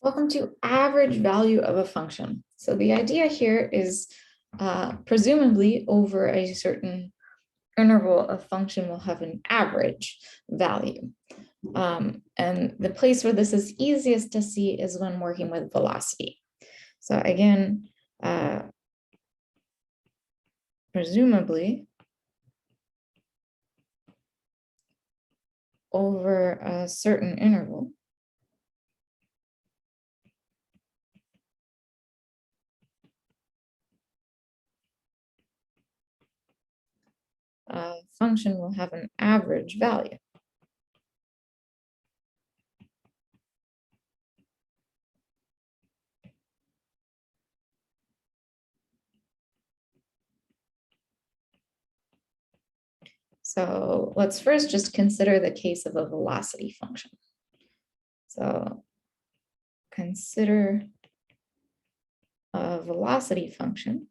Welcome to average value of a function. So the idea here is presumably over a certain interval, a function will have an average value. And the place where this is easiest to see is when working with velocity. So again, presumably over a certain interval, a function will have an average value. So let's first just consider the case of a velocity function. So consider a velocity function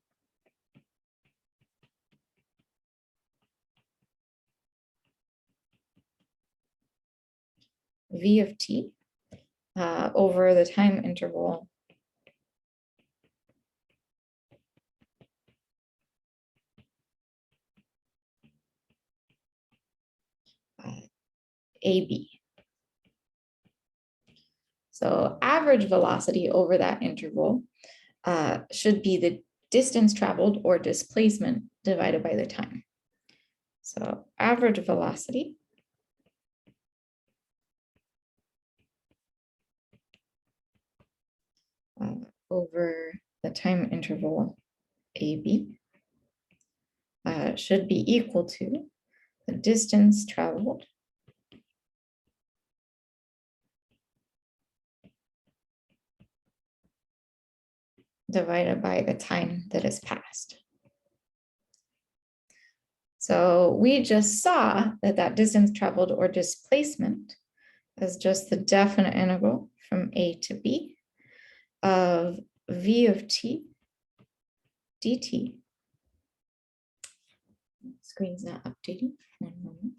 v of t over the time interval AB. So average velocity over that interval should be the distance traveled or displacement divided by the time. So average velocity over the time interval AB should be equal to the distance traveled divided by the time that has passed. So we just saw that that distance traveled or displacement is just the definite integral from A to B of v of t dt. Screen's not updating. One moment.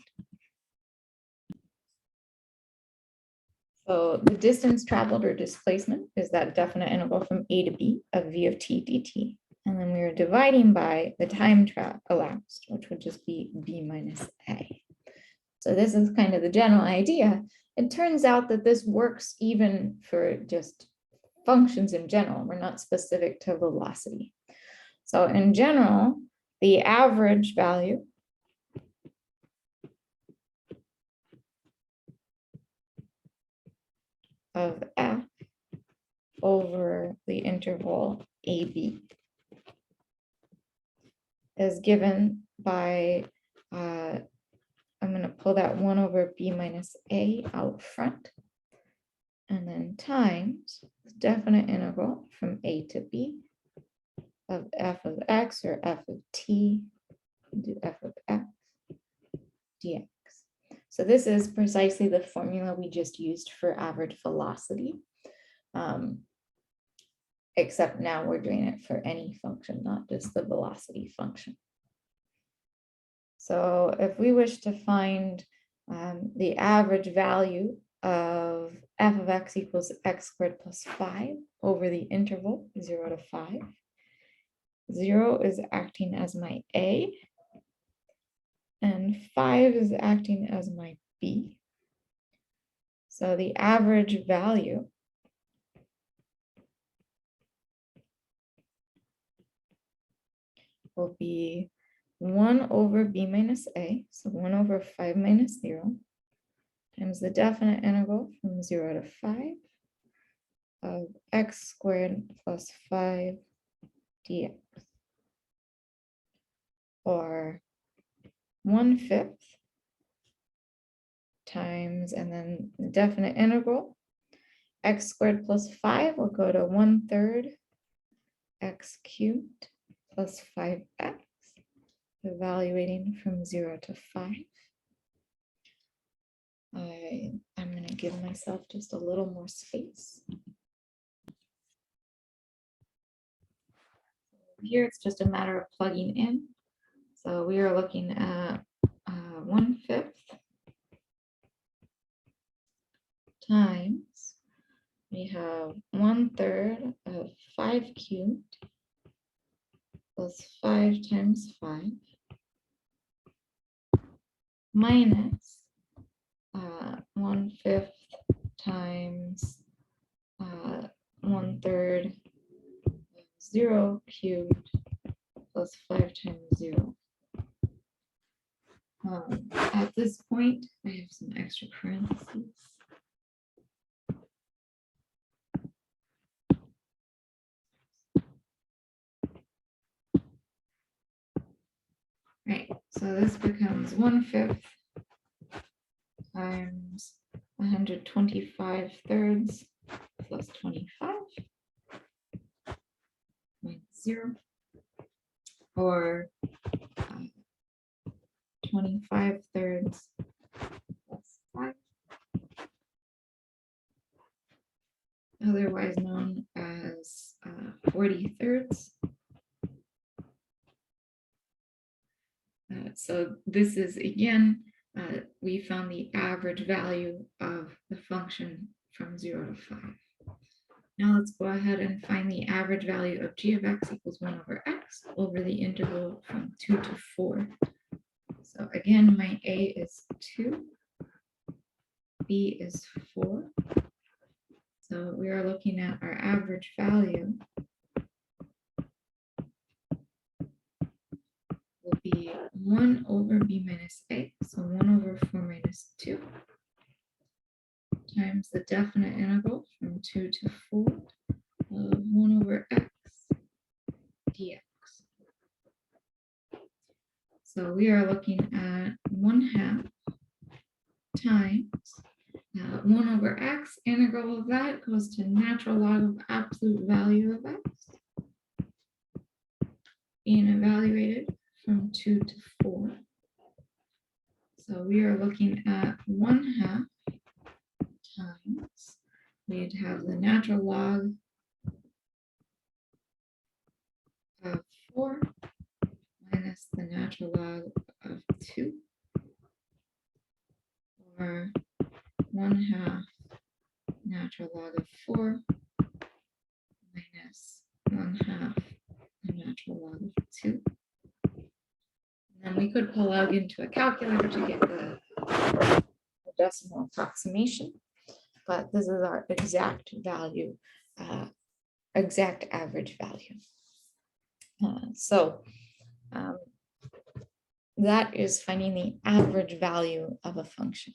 So the distance traveled or displacement is that definite integral from A to B of v of t dt. And then we are dividing by the time elapsed, which would just be b minus a. So this is kind of the general idea. It turns out that this works even for just functions in general. We're not specific to velocity. So in general, the average value of f over the interval AB is given by, I'm going to pull that 1 over b minus a out front, and then times the definite integral from a to b of f of x or f of t into f of x dx. So this is precisely the formula we just used for average velocity, except now we're doing it for any function, not just the velocity function. So if we wish to find the average value of f of x equals x squared plus 5 over the interval 0 to 5, 0 is acting as my a, and 5 is acting as my b. So the average value will be 1 over b minus a, so 1 over 5 minus 0, times the definite integral from 0 to 5 of x squared plus 5 dx, or 1/5 times, and then the definite integral, x squared plus 5 will go to 1/3 x cubed plus 5x, evaluating from 0 to 5. I'm going to give myself just a little more space. Here it's just a matter of plugging in. So we are looking at 1/5 times we have 1/3 of 5 cubed plus 5 times 5 minus 1/5 times 1/3 of 0 cubed plus 5 times 0. At this point, I have some extra parentheses. Right, so this becomes 1/5 times 125 thirds plus 25 minus 0, or 25 thirds plus 5, otherwise known as 40 thirds. So this is, again, we found the average value of the function from 0 to 5. Now let's go ahead and find the average value of g of x equals 1 over x over the interval from 2 to 4. So again, my a is 2, b is 4. So we are looking at our average value will be 1 over b minus a, so 1 over 4 minus 2, times the definite integral from 2 to 4 of 1 over x dx. So we are looking at 1/2 times 1 over x, integral of that goes to natural log of absolute value of x, being evaluated from 2 to 4. So we are looking at 1/2 times, we'd have the natural log of 4 minus the natural log of 2, or 1/2 natural log of 4 minus 1/2 the natural log of 2. And then we could pull out into a calculator to get the decimal approximation, but this is our exact value, exact average value. So that is finding the average value of a function.